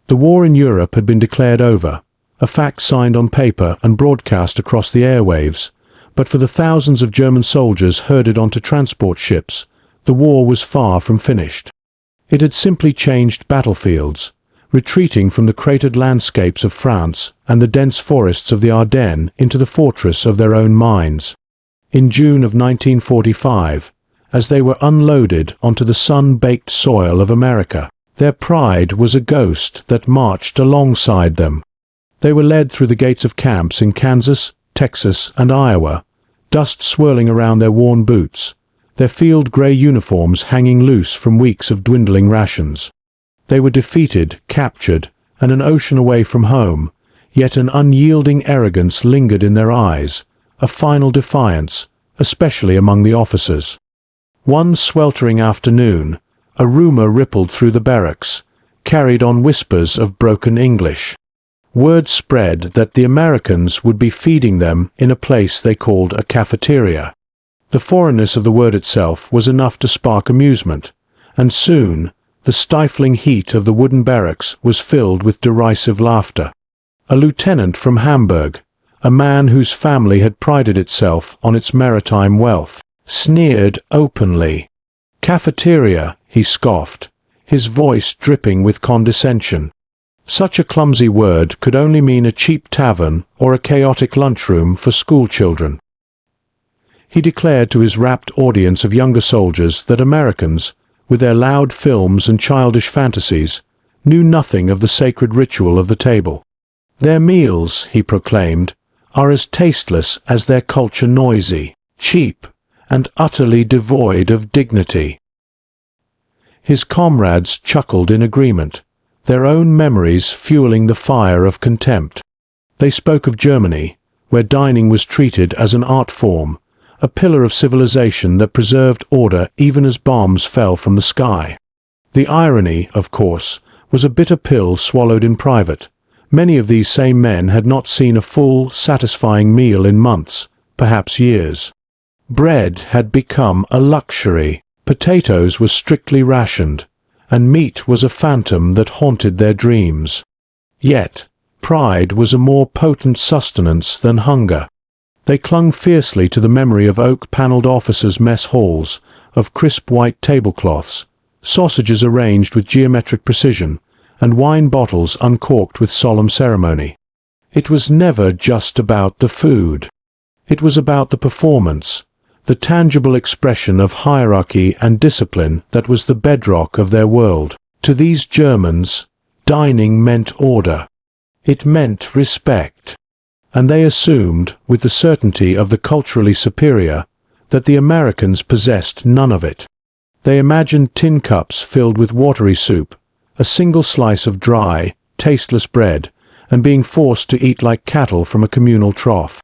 The war in Europe had been declared over, a fact signed on paper and broadcast across the airwaves, but for the thousands of German soldiers herded onto transport ships, the war was far from finished. It had simply changed battlefields, retreating from the cratered landscapes of France and the dense forests of the Ardennes into the fortress of their own minds. In June of 1945, as they were unloaded onto the sun-baked soil of America, their pride was a ghost that marched alongside them. They were led through the gates of camps in Kansas, Texas, and Iowa, dust swirling around their worn boots, their field-gray uniforms hanging loose from weeks of dwindling rations. They were defeated, captured, and an ocean away from home, yet an unyielding arrogance lingered in their eyes, a final defiance, especially among the officers. One sweltering afternoon, a rumor rippled through the barracks, carried on whispers of broken English. Word spread that the Americans would be feeding them in a place they called a cafeteria. The foreignness of the word itself was enough to spark amusement, and soon the stifling heat of the wooden barracks was filled with derisive laughter. A lieutenant from Hamburg, a man whose family had prided itself on its maritime wealth, sneered openly. "Cafeteria," he scoffed, his voice dripping with condescension. Such a clumsy word could only mean a cheap tavern or a chaotic lunchroom for schoolchildren. He declared to his rapt audience of younger soldiers that Americans, with their loud films and childish fantasies, knew nothing of the sacred ritual of the table. Their meals, he proclaimed, are as tasteless as their culture noisy, cheap, and utterly devoid of dignity. His comrades chuckled in agreement, their own memories fueling the fire of contempt. They spoke of Germany, where dining was treated as an art form, a pillar of civilization that preserved order even as bombs fell from the sky. The irony, of course, was a bitter pill swallowed in private. Many of these same men had not seen a full, satisfying meal in months, perhaps years. Bread had become a luxury, potatoes were strictly rationed, and meat was a phantom that haunted their dreams. Yet, pride was a more potent sustenance than hunger. They clung fiercely to the memory of oak-paneled officers' mess halls, of crisp white tablecloths, sausages arranged with geometric precision, and wine bottles uncorked with solemn ceremony. It was never just about the food. It was about the performance, the tangible expression of hierarchy and discipline that was the bedrock of their world. To these Germans, dining meant order. It meant respect. And they assumed, with the certainty of the culturally superior, that the Americans possessed none of it. They imagined tin cups filled with watery soup, a single slice of dry, tasteless bread, and being forced to eat like cattle from a communal trough.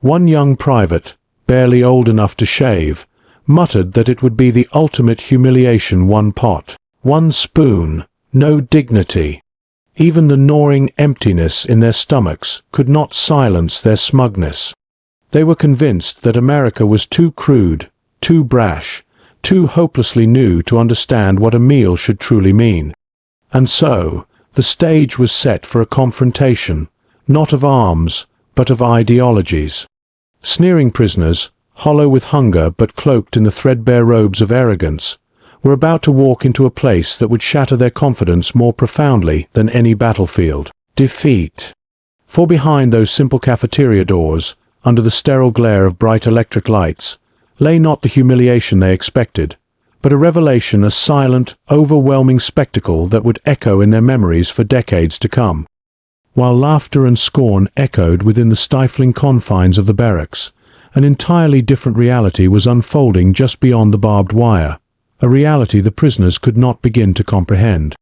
One young private, barely old enough to shave, muttered that it would be the ultimate humiliation: one pot, one spoon, no dignity. Even the gnawing emptiness in their stomachs could not silence their smugness. They were convinced that America was too crude, too brash, too hopelessly new to understand what a meal should truly mean. And so, the stage was set for a confrontation, not of arms, but of ideologies. Sneering prisoners, hollow with hunger but cloaked in the threadbare robes of arrogance, were about to walk into a place that would shatter their confidence more profoundly than any battlefield: defeat. For behind those simple cafeteria doors, under the sterile glare of bright electric lights, lay not the humiliation they expected, but a revelation, a silent, overwhelming spectacle that would echo in their memories for decades to come. While laughter and scorn echoed within the stifling confines of the barracks, an entirely different reality was unfolding just beyond the barbed wire, a reality the prisoners could not begin to comprehend.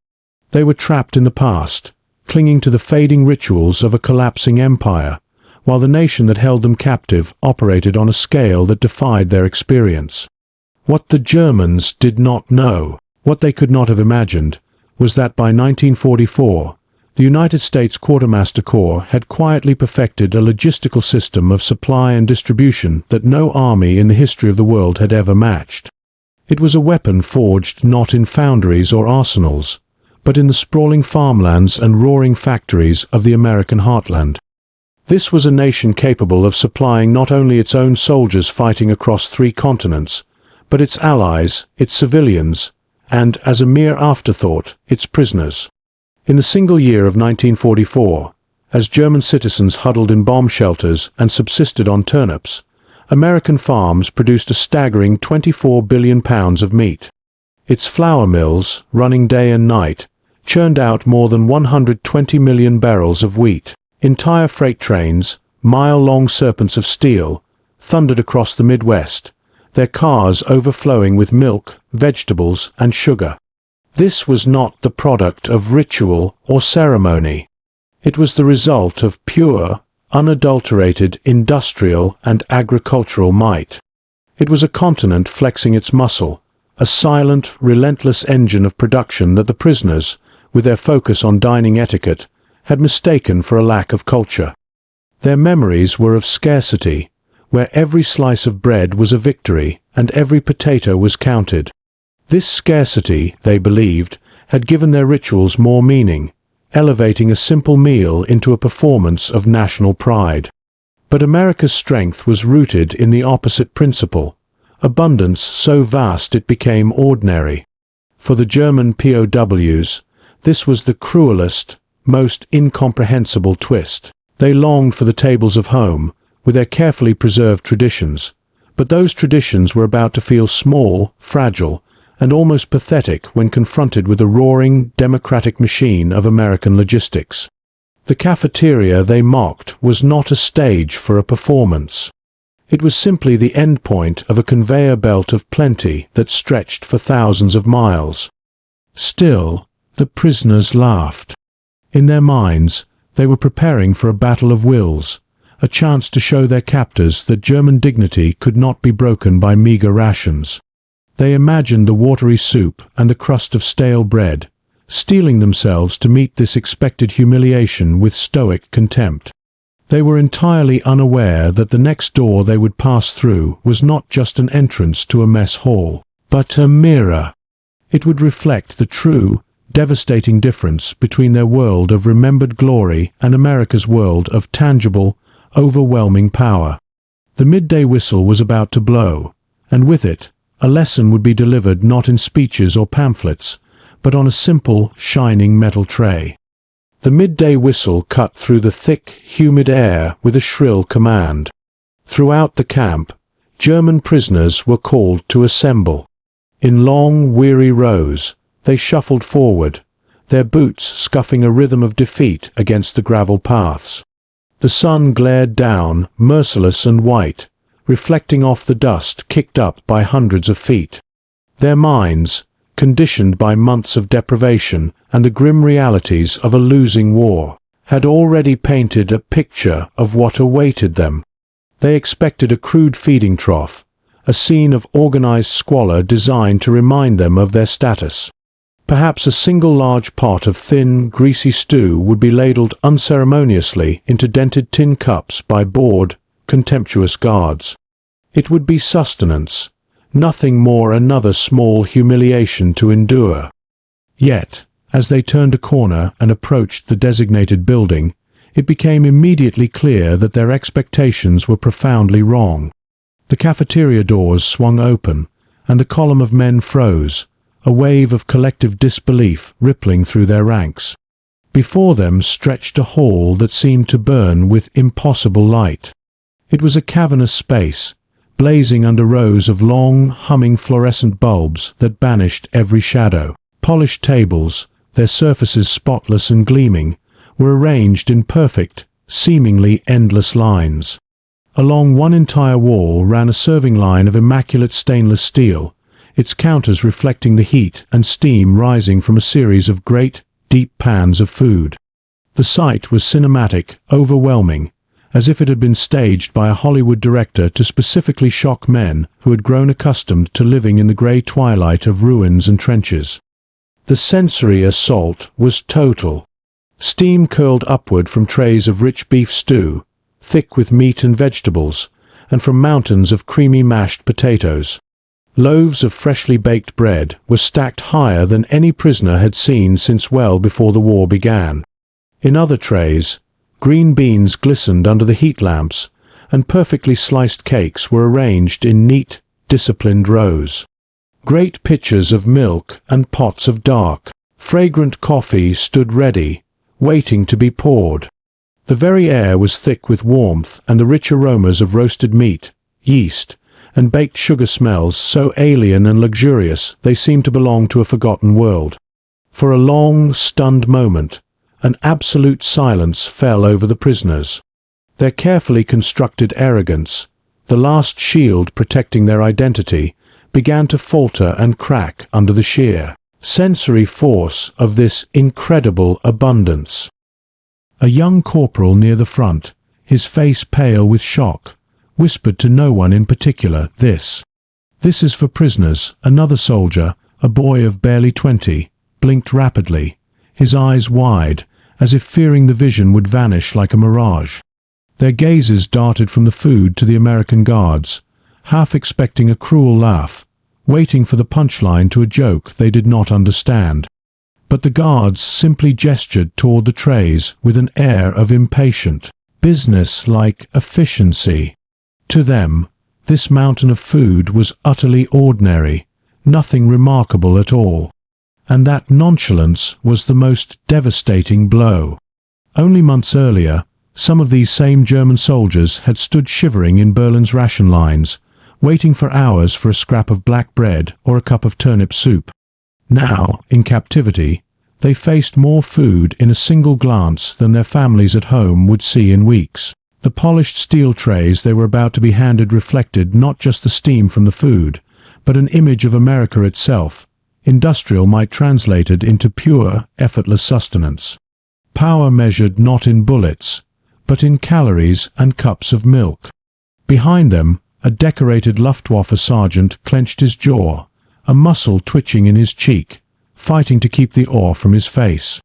They were trapped in the past, clinging to the fading rituals of a collapsing empire, while the nation that held them captive operated on a scale that defied their experience. What the Germans did not know, what they could not have imagined, was that by 1944, the United States Quartermaster Corps had quietly perfected a logistical system of supply and distribution that no army in the history of the world had ever matched. It was a weapon forged not in foundries or arsenals, but in the sprawling farmlands and roaring factories of the American heartland. This was a nation capable of supplying not only its own soldiers fighting across 3 continents, but its allies, its civilians, and, as a mere afterthought, its prisoners. In the single year of 1944, as German citizens huddled in bomb shelters and subsisted on turnips, American farms produced a staggering 24 billion pounds of meat. Its flour mills, running day and night, churned out more than 120 million barrels of wheat. Entire freight trains, mile-long serpents of steel, thundered across the Midwest, their cars overflowing with milk, vegetables, and sugar. This was not the product of ritual or ceremony. It was the result of pure, unadulterated industrial and agricultural might. It was a continent flexing its muscle, a silent, relentless engine of production that the prisoners, with their focus on dining etiquette, had mistaken for a lack of culture. Their memories were of scarcity, where every slice of bread was a victory and every potato was counted. This scarcity, they believed, had given their rituals more meaning, elevating a simple meal into a performance of national pride. But America's strength was rooted in the opposite principle, abundance so vast it became ordinary. For the German POWs, this was the cruelest, most incomprehensible twist. They longed for the tables of home, with their carefully preserved traditions, but those traditions were about to feel small, fragile, and almost pathetic when confronted with the roaring, democratic machine of American logistics. The cafeteria they mocked was not a stage for a performance. It was simply the endpoint of a conveyor belt of plenty that stretched for thousands of miles. Still, the prisoners laughed. In their minds, they were preparing for a battle of wills, a chance to show their captors that German dignity could not be broken by meager rations. They imagined the watery soup and the crust of stale bread, steeling themselves to meet this expected humiliation with stoic contempt. They were entirely unaware that the next door they would pass through was not just an entrance to a mess hall, but a mirror. It would reflect the true, devastating difference between their world of remembered glory and America's world of tangible, overwhelming power. The midday whistle was about to blow, and with it, a lesson would be delivered not in speeches or pamphlets, but on a simple, shining metal tray. The midday whistle cut through the thick, humid air with a shrill command. Throughout the camp, German prisoners were called to assemble. In long, weary rows, they shuffled forward, their boots scuffing a rhythm of defeat against the gravel paths. The sun glared down, merciless and white, reflecting off the dust kicked up by hundreds of feet. Their minds, conditioned by months of deprivation and the grim realities of a losing war, had already painted a picture of what awaited them. They expected a crude feeding trough, a scene of organized squalor designed to remind them of their status. Perhaps a single large pot of thin, greasy stew would be ladled unceremoniously into dented tin cups by bored, contemptuous guards. It would be sustenance, nothing more another small humiliation to endure. Yet, as they turned a corner and approached the designated building, it became immediately clear that their expectations were profoundly wrong. The cafeteria doors swung open, and the column of men froze, a wave of collective disbelief rippling through their ranks. Before them stretched a hall that seemed to burn with impossible light. It was a cavernous space, blazing under rows of long, humming fluorescent bulbs that banished every shadow. Polished tables, their surfaces spotless and gleaming, were arranged in perfect, seemingly endless lines. Along one entire wall ran a serving line of immaculate stainless steel, its counters reflecting the heat and steam rising from a series of great, deep pans of food. The sight was cinematic, overwhelming, as if it had been staged by a Hollywood director to specifically shock men who had grown accustomed to living in the grey twilight of ruins and trenches. The sensory assault was total. Steam curled upward from trays of rich beef stew, thick with meat and vegetables, and from mountains of creamy mashed potatoes. Loaves of freshly baked bread were stacked higher than any prisoner had seen since well before the war began. In other trays, green beans glistened under the heat lamps, and perfectly sliced cakes were arranged in neat, disciplined rows. Great pitchers of milk and pots of dark, fragrant coffee stood ready, waiting to be poured. The very air was thick with warmth and the rich aromas of roasted meat, yeast, and baked sugar smells so alien and luxurious they seemed to belong to a forgotten world. For a long, stunned moment, an absolute silence fell over the prisoners. Their carefully constructed arrogance, the last shield protecting their identity, began to falter and crack under the sheer sensory force of this incredible abundance. A young corporal near the front, his face pale with shock, whispered to no one in particular, "This is for prisoners." Another soldier, a boy of barely 20, blinked rapidly, his eyes wide, as if fearing the vision would vanish like a mirage. Their gazes darted from the food to the American guards, half expecting a cruel laugh, waiting for the punchline to a joke they did not understand. But the guards simply gestured toward the trays with an air of impatient, business-like efficiency. To them, this mountain of food was utterly ordinary, nothing remarkable at all. And that nonchalance was the most devastating blow. Only months earlier, some of these same German soldiers had stood shivering in Berlin's ration lines, waiting for hours for a scrap of black bread or a cup of turnip soup. Now, in captivity, they faced more food in a single glance than their families at home would see in weeks. The polished steel trays they were about to be handed reflected not just the steam from the food, but an image of America itself. Industrial might translate it into pure, effortless sustenance. Power measured not in bullets, but in calories and cups of milk. Behind them, a decorated Luftwaffe sergeant clenched his jaw, a muscle twitching in his cheek, fighting to keep the awe from his face.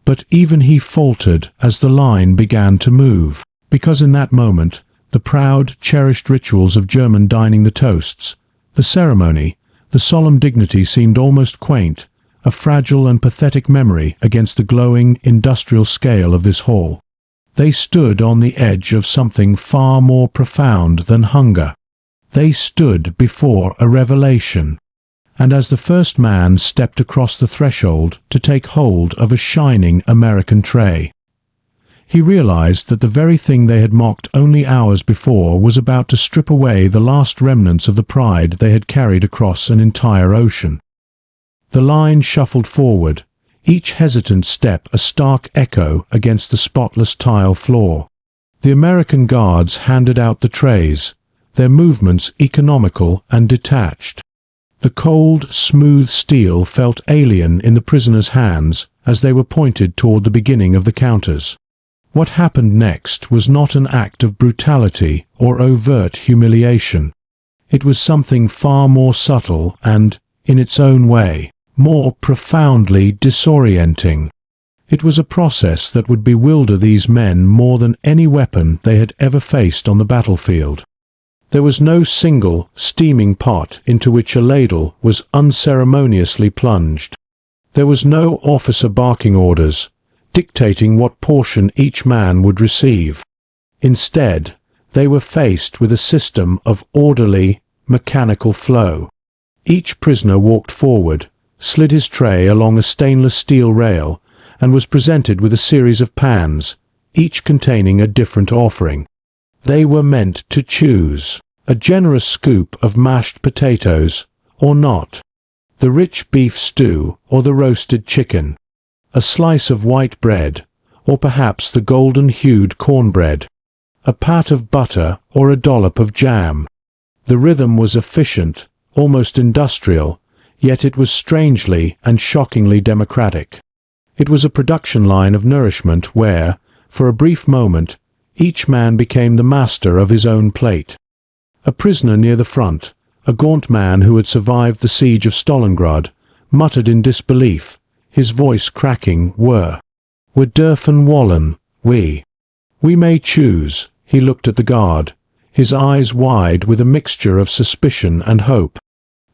But even he faltered as the line began to move, because in that moment, the proud, cherished rituals of German dining, the toasts, the ceremony, the solemn dignity seemed almost quaint, a fragile and pathetic memory against the glowing, industrial scale of this hall. They stood on the edge of something far more profound than hunger. They stood before a revelation. And as the first man stepped across the threshold to take hold of a shining American tray, he realized that the very thing they had mocked only hours before was about to strip away the last remnants of the pride they had carried across an entire ocean. The line shuffled forward, each hesitant step a stark echo against the spotless tile floor. The American guards handed out the trays, their movements economical and detached. The cold, smooth steel felt alien in the prisoners' hands as they were pointed toward the beginning of the counters. What happened next was not an act of brutality or overt humiliation. It was something far more subtle and, in its own way, more profoundly disorienting. It was a process that would bewilder these men more than any weapon they had ever faced on the battlefield. There was no single, steaming pot into which a ladle was unceremoniously plunged. There was no officer barking orders, dictating what portion each man would receive. Instead, they were faced with a system of orderly, mechanical flow. Each prisoner walked forward, slid his tray along a stainless steel rail, and was presented with a series of pans, each containing a different offering. They were meant to choose a generous scoop of mashed potatoes, or not, the rich beef stew or the roasted chicken, a slice of white bread, or perhaps the golden-hued cornbread, a pat of butter or a dollop of jam. The rhythm was efficient, almost industrial, yet it was strangely and shockingly democratic. It was a production line of nourishment where, for a brief moment, each man became the master of his own plate. A prisoner near the front, a gaunt man who had survived the siege of Stalingrad, muttered in disbelief, his voice cracking, "Wir dürfen wollen, we may choose." He looked at the guard, his eyes wide with a mixture of suspicion and hope.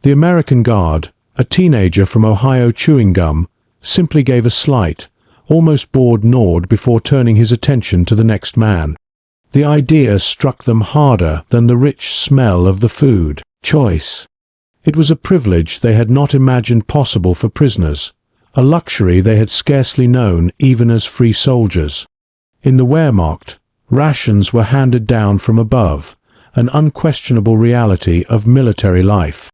The American guard, a teenager from Ohio chewing gum, simply gave a slight, almost bored nod before turning his attention to the next man. The idea struck them harder than the rich smell of the food. Choice. It was a privilege they had not imagined possible for prisoners, a luxury they had scarcely known even as free soldiers. In the Wehrmacht, rations were handed down from above, an unquestionable reality of military life.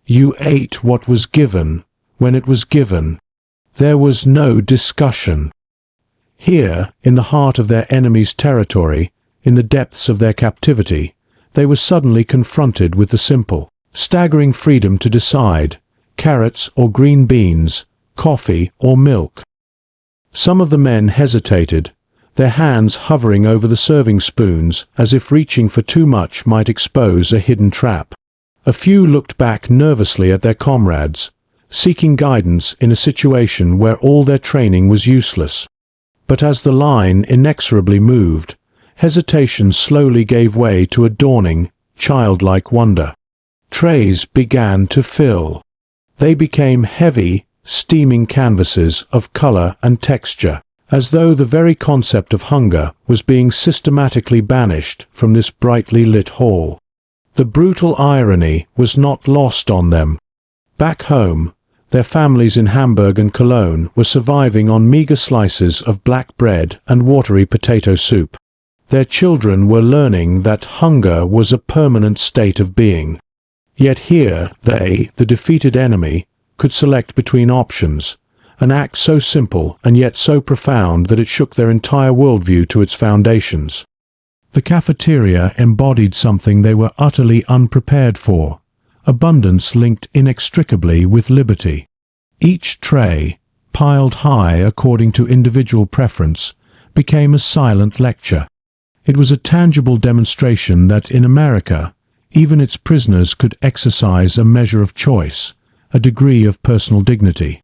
You ate what was given, when it was given. There was no discussion. Here, in the heart of their enemy's territory, in the depths of their captivity, they were suddenly confronted with the simple, staggering freedom to decide, carrots or green beans, coffee or milk. Some of the men hesitated, their hands hovering over the serving spoons as if reaching for too much might expose a hidden trap. A few looked back nervously at their comrades, seeking guidance in a situation where all their training was useless. But as the line inexorably moved, hesitation slowly gave way to a dawning, childlike wonder. Trays began to fill. They became heavy, steaming canvases of color and texture, as though the very concept of hunger was being systematically banished from this brightly lit hall. The brutal irony was not lost on them. Back home, their families in Hamburg and Cologne were surviving on meager slices of black bread and watery potato soup. Their children were learning that hunger was a permanent state of being. Yet here they, the defeated enemy, could select between options, an act so simple and yet so profound that it shook their entire worldview to its foundations. The cafeteria embodied something they were utterly unprepared for, abundance linked inextricably with liberty. Each tray, piled high according to individual preference, became a silent lecture. It was a tangible demonstration that in America, even its prisoners could exercise a measure of choice, a degree of personal dignity.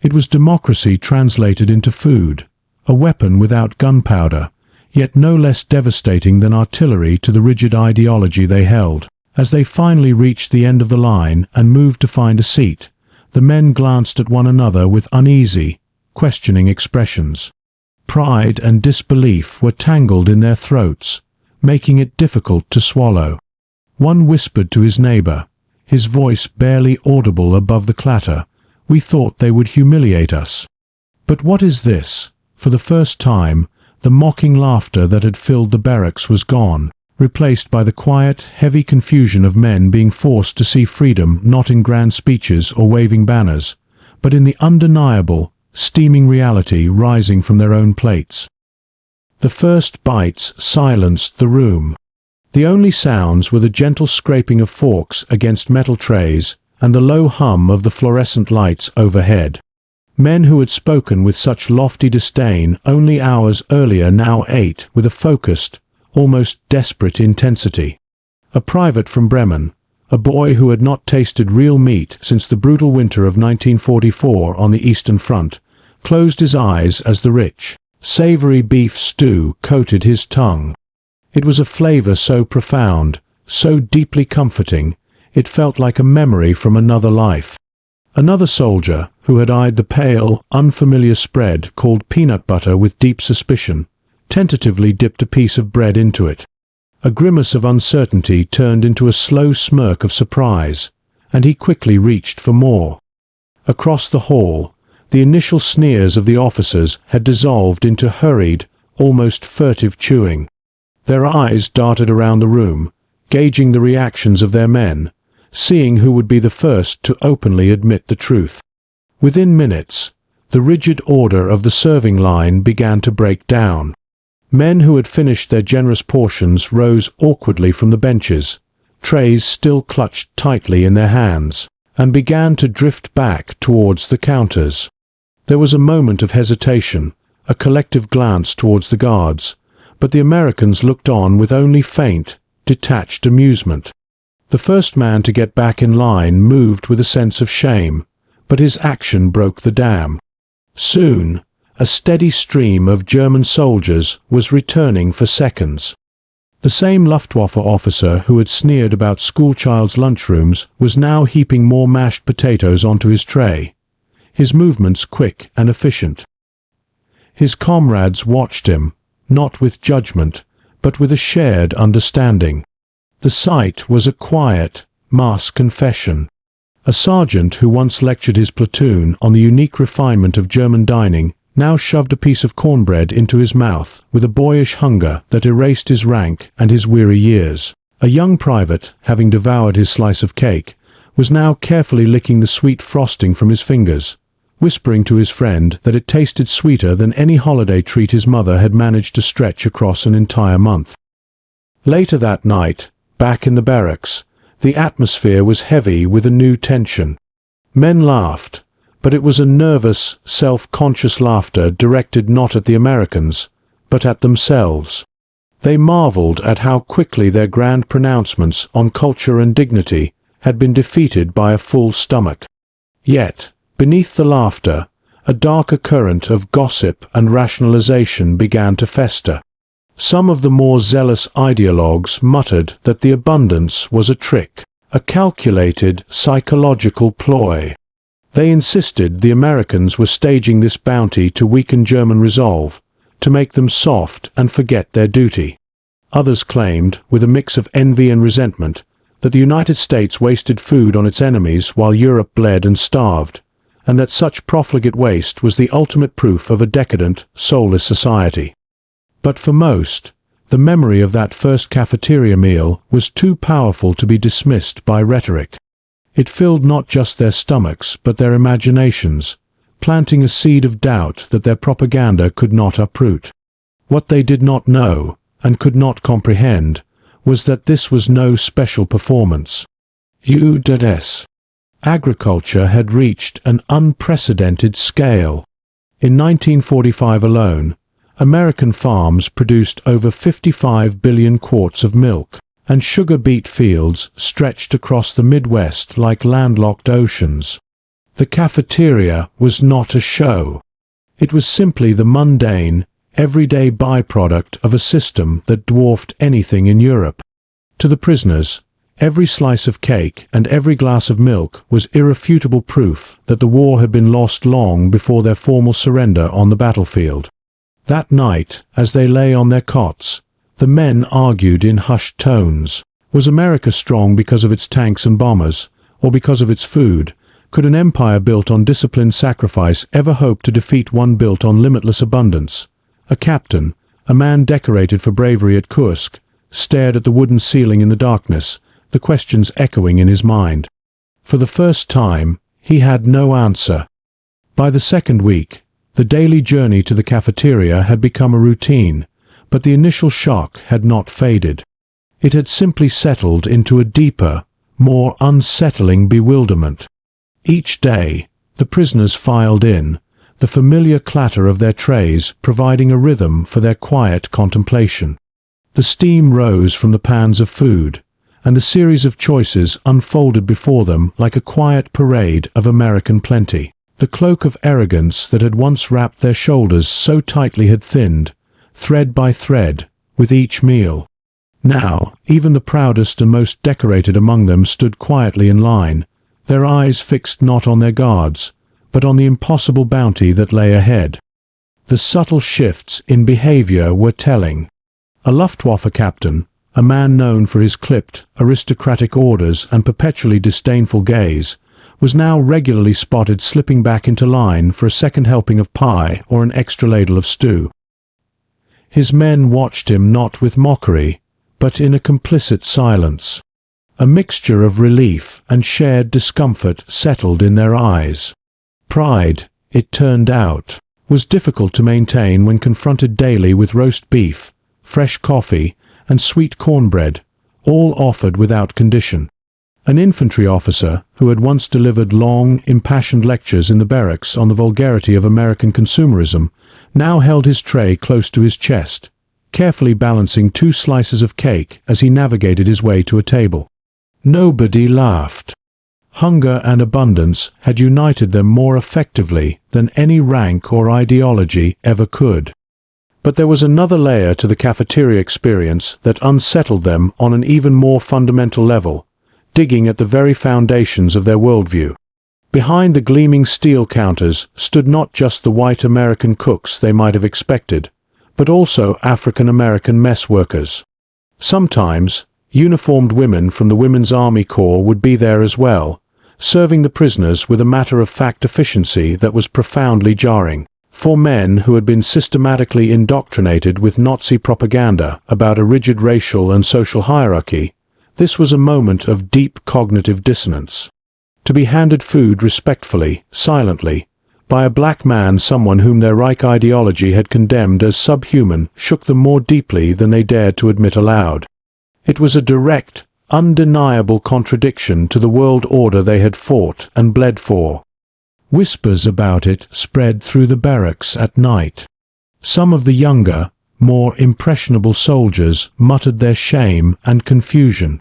It was democracy translated into food, a weapon without gunpowder, yet no less devastating than artillery to the rigid ideology they held. As they finally reached the end of the line and moved to find a seat, the men glanced at one another with uneasy, questioning expressions. Pride and disbelief were tangled in their throats, making it difficult to swallow. One whispered to his neighbor, his voice barely audible above the clatter, "We thought they would humiliate us." But what is this? For the first time, the mocking laughter that had filled the barracks was gone, replaced by the quiet, heavy confusion of men being forced to see freedom not in grand speeches or waving banners, but in the undeniable, steaming reality rising from their own plates. The first bites silenced the room. The only sounds were the gentle scraping of forks against metal trays and the low hum of the fluorescent lights overhead. Men who had spoken with such lofty disdain only hours earlier now ate with a focused, almost desperate intensity. A private from Bremen, a boy who had not tasted real meat since the brutal winter of 1944 on the Eastern Front, closed his eyes as the rich, savory beef stew coated his tongue. It was a flavor so profound, so deeply comforting, it felt like a memory from another life. Another soldier, who had eyed the pale, unfamiliar spread called peanut butter with deep suspicion, tentatively dipped a piece of bread into it. A grimace of uncertainty turned into a slow smirk of surprise, and he quickly reached for more. Across the hall, the initial sneers of the officers had dissolved into hurried, almost furtive chewing. Their eyes darted around the room, gauging the reactions of their men, seeing who would be the first to openly admit the truth. Within minutes, the rigid order of the serving line began to break down. Men who had finished their generous portions rose awkwardly from the benches, trays still clutched tightly in their hands, and began to drift back towards the counters. There was a moment of hesitation, a collective glance towards the guards, but the Americans looked on with only faint, detached amusement. The first man to get back in line moved with a sense of shame, but his action broke the dam. Soon, a steady stream of German soldiers was returning for seconds. The same Luftwaffe officer who had sneered about schoolchild's lunchrooms was now heaping more mashed potatoes onto his tray, his movements quick and efficient. His comrades watched him, not with judgment, but with a shared understanding. The sight was a quiet, mass confession. A sergeant who once lectured his platoon on the unique refinement of German dining now shoved a piece of cornbread into his mouth with a boyish hunger that erased his rank and his weary years. A young private, having devoured his slice of cake, was now carefully licking the sweet frosting from his fingers, whispering to his friend that it tasted sweeter than any holiday treat his mother had managed to stretch across an entire month. Later that night, back in the barracks, the atmosphere was heavy with a new tension. Men laughed, but it was a nervous, self-conscious laughter directed not at the Americans, but at themselves. They marveled at how quickly their grand pronouncements on culture and dignity had been defeated by a full stomach. Yet, beneath the laughter, a darker current of gossip and rationalization began to fester. Some of the more zealous ideologues muttered that the abundance was a trick, a calculated psychological ploy. They insisted the Americans were staging this bounty to weaken German resolve, to make them soft and forget their duty. Others claimed, with a mix of envy and resentment, that the United States wasted food on its enemies while Europe bled and starved, and that such profligate waste was the ultimate proof of a decadent, soulless society. But for most, the memory of that first cafeteria meal was too powerful to be dismissed by rhetoric. It filled not just their stomachs but their imaginations, planting a seed of doubt that their propaganda could not uproot. What they did not know, and could not comprehend, was that this was no special performance. U.S. Agriculture had reached an unprecedented scale. In 1945 alone, American farms produced over 55 billion quarts of milk, and sugar beet fields stretched across the Midwest like landlocked oceans. The cafeteria was not a show. It was simply the mundane, everyday byproduct of a system that dwarfed anything in Europe. To the prisoners, every slice of cake and every glass of milk was irrefutable proof that the war had been lost long before their formal surrender on the battlefield. That night, as they lay on their cots, the men argued in hushed tones. Was America strong because of its tanks and bombers, or because of its food? Could an empire built on disciplined sacrifice ever hope to defeat one built on limitless abundance? A captain, a man decorated for bravery at Kursk, stared at the wooden ceiling in the darkness, the questions echoing in his mind. For the first time, he had no answer. By the second week, the daily journey to the cafeteria had become a routine, but the initial shock had not faded. It had simply settled into a deeper, more unsettling bewilderment. Each day, the prisoners filed in, the familiar clatter of their trays providing a rhythm for their quiet contemplation. The steam rose from the pans of food, and the series of choices unfolded before them like a quiet parade of American plenty. The cloak of arrogance that had once wrapped their shoulders so tightly had thinned, thread by thread, with each meal. Now, even the proudest and most decorated among them stood quietly in line, their eyes fixed not on their guards, but on the impossible bounty that lay ahead. The subtle shifts in behavior were telling. A Luftwaffe captain, a man known for his clipped, aristocratic orders and perpetually disdainful gaze, was now regularly spotted slipping back into line for a second helping of pie or an extra ladle of stew. His men watched him not with mockery, but in a complicit silence. A mixture of relief and shared discomfort settled in their eyes. Pride, it turned out, was difficult to maintain when confronted daily with roast beef, fresh coffee, and sweet cornbread, all offered without condition. An infantry officer, who had once delivered long, impassioned lectures in the barracks on the vulgarity of American consumerism, now held his tray close to his chest, carefully balancing 2 slices of cake as he navigated his way to a table. Nobody laughed. Hunger and abundance had united them more effectively than any rank or ideology ever could. But there was another layer to the cafeteria experience that unsettled them on an even more fundamental level, digging at the very foundations of their worldview. Behind the gleaming steel counters stood not just the white American cooks they might have expected, but also African American mess workers. Sometimes, uniformed women from the Women's Army Corps would be there as well, serving the prisoners with a matter-of-fact efficiency that was profoundly jarring. For men who had been systematically indoctrinated with Nazi propaganda about a rigid racial and social hierarchy, this was a moment of deep cognitive dissonance. To be handed food respectfully, silently, by a black man, someone whom their Reich ideology had condemned as subhuman, shook them more deeply than they dared to admit aloud. It was a direct, undeniable contradiction to the world order they had fought and bled for. Whispers about it spread through the barracks at night. Some of the younger, more impressionable soldiers muttered their shame and confusion.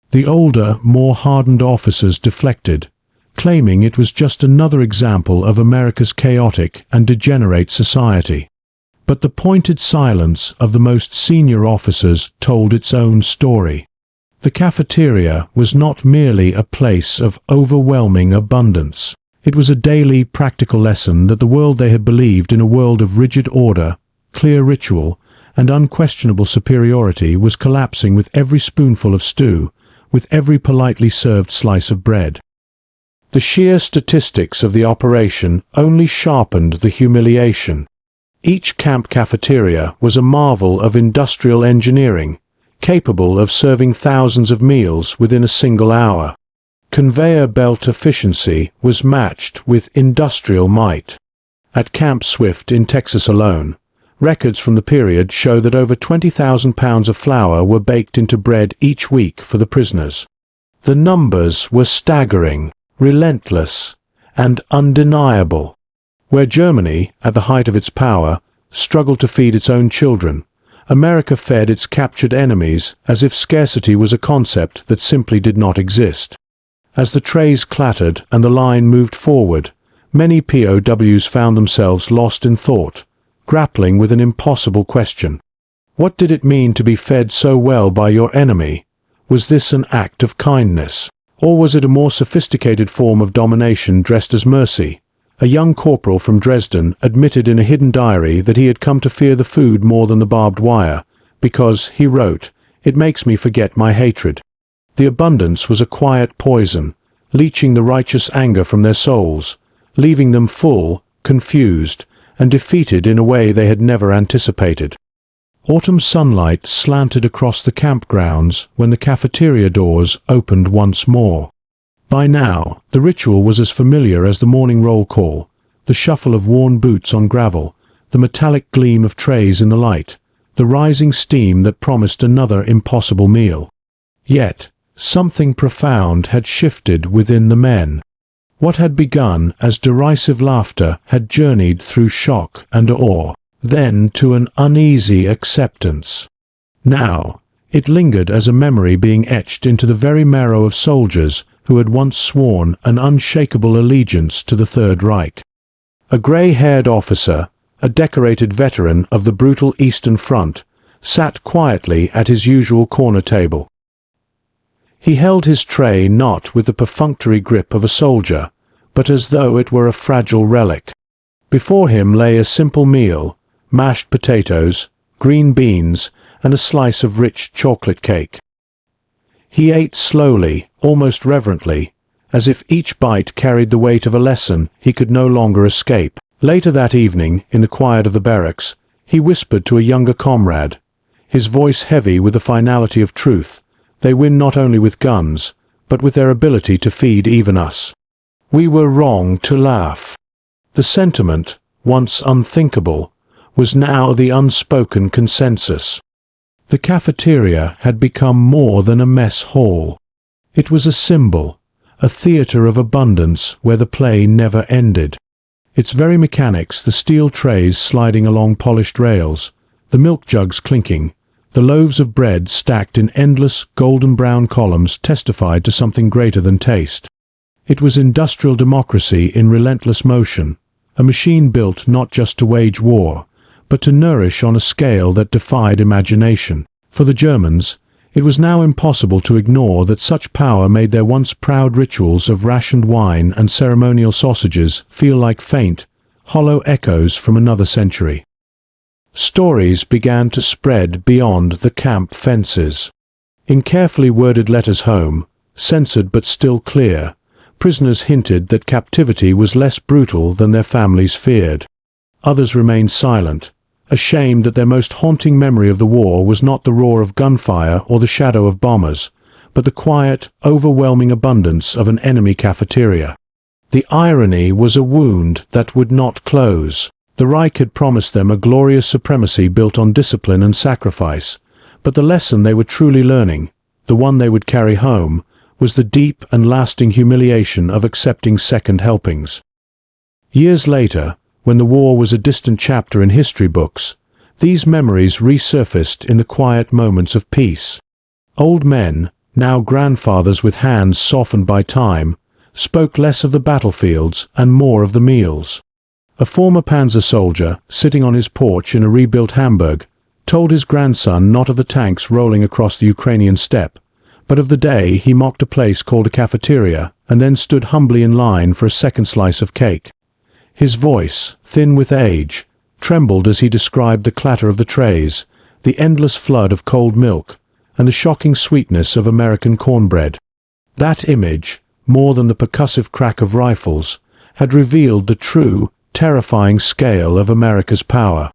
The older, more hardened officers deflected, claiming it was just another example of America's chaotic and degenerate society. But the pointed silence of the most senior officers told its own story. The cafeteria was not merely a place of overwhelming abundance. It was a daily, practical lesson that the world they had believed in, a world of rigid order, clear ritual, and unquestionable superiority, was collapsing with every spoonful of stew, with every politely served slice of bread. The sheer statistics of the operation only sharpened the humiliation. Each camp cafeteria was a marvel of industrial engineering, capable of serving thousands of meals within a single hour. Conveyor belt efficiency was matched with industrial might. At Camp Swift in Texas alone, records from the period show that over 20,000 pounds of flour were baked into bread each week for the prisoners. The numbers were staggering, relentless, and undeniable. Where Germany, at the height of its power, struggled to feed its own children, America fed its captured enemies as if scarcity was a concept that simply did not exist. As the trays clattered and the line moved forward, many POWs found themselves lost in thought, grappling with an impossible question. What did it mean to be fed so well by your enemy? Was this an act of kindness? Or was it a more sophisticated form of domination dressed as mercy? A young corporal from Dresden admitted in a hidden diary that he had come to fear the food more than the barbed wire, because, he wrote, "It makes me forget my hatred." The abundance was a quiet poison, leaching the righteous anger from their souls, leaving them full, confused, and defeated in a way they had never anticipated. Autumn sunlight slanted across the campgrounds when the cafeteria doors opened once more. By now, the ritual was as familiar as the morning roll call, the shuffle of worn boots on gravel, the metallic gleam of trays in the light, the rising steam that promised another impossible meal. Yet, something profound had shifted within the men. What had begun as derisive laughter had journeyed through shock and awe, then to an uneasy acceptance. Now, it lingered as a memory being etched into the very marrow of soldiers who had once sworn an unshakable allegiance to the Third Reich. A grey-haired officer, a decorated veteran of the brutal Eastern Front, sat quietly at his usual corner table. He held his tray not with the perfunctory grip of a soldier, but as though it were a fragile relic. Before him lay a simple meal, mashed potatoes, green beans, and a slice of rich chocolate cake. He ate slowly, almost reverently, as if each bite carried the weight of a lesson he could no longer escape. Later that evening, in the quiet of the barracks, he whispered to a younger comrade, his voice heavy with the finality of truth. They win not only with guns, but with their ability to feed even us. We were wrong to laugh. The sentiment, once unthinkable, was now the unspoken consensus. The cafeteria had become more than a mess hall. It was a symbol, a theatre of abundance where the play never ended. Its very mechanics, the steel trays sliding along polished rails, the milk jugs clinking, the loaves of bread stacked in endless golden-brown columns, testified to something greater than taste. It was industrial democracy in relentless motion, a machine built not just to wage war, but to nourish on a scale that defied imagination. For the Germans, it was now impossible to ignore that such power made their once proud rituals of rationed wine and ceremonial sausages feel like faint, hollow echoes from another century. Stories began to spread beyond the camp fences. In carefully worded letters home, censored but still clear, prisoners hinted that captivity was less brutal than their families feared. Others remained silent, ashamed that their most haunting memory of the war was not the roar of gunfire or the shadow of bombers, but the quiet, overwhelming abundance of an enemy cafeteria. The irony was a wound that would not close. The Reich had promised them a glorious supremacy built on discipline and sacrifice, but the lesson they were truly learning, the one they would carry home, was the deep and lasting humiliation of accepting second helpings. Years later, when the war was a distant chapter in history books, these memories resurfaced in the quiet moments of peace. Old men, now grandfathers with hands softened by time, spoke less of the battlefields and more of the meals. A former Panzer soldier, sitting on his porch in a rebuilt Hamburg, told his grandson not of the tanks rolling across the Ukrainian steppe, but of the day he mocked a place called a cafeteria and then stood humbly in line for a second slice of cake. His voice, thin with age, trembled as he described the clatter of the trays, the endless flood of cold milk, and the shocking sweetness of American cornbread. That image, more than the percussive crack of rifles, had revealed the true, terrifying scale of America's power.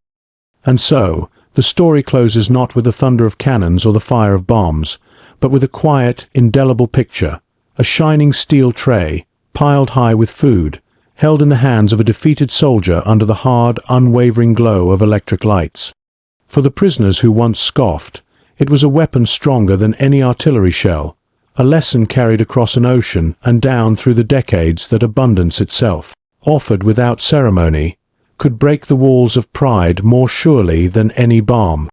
And so, the story closes not with the thunder of cannons or the fire of bombs, but with a quiet, indelible picture, a shining steel tray, piled high with food, held in the hands of a defeated soldier under the hard, unwavering glow of electric lights. For the prisoners who once scoffed, it was a weapon stronger than any artillery shell, a lesson carried across an ocean and down through the decades that abundance itself, offered without ceremony, could break the walls of pride more surely than any bomb.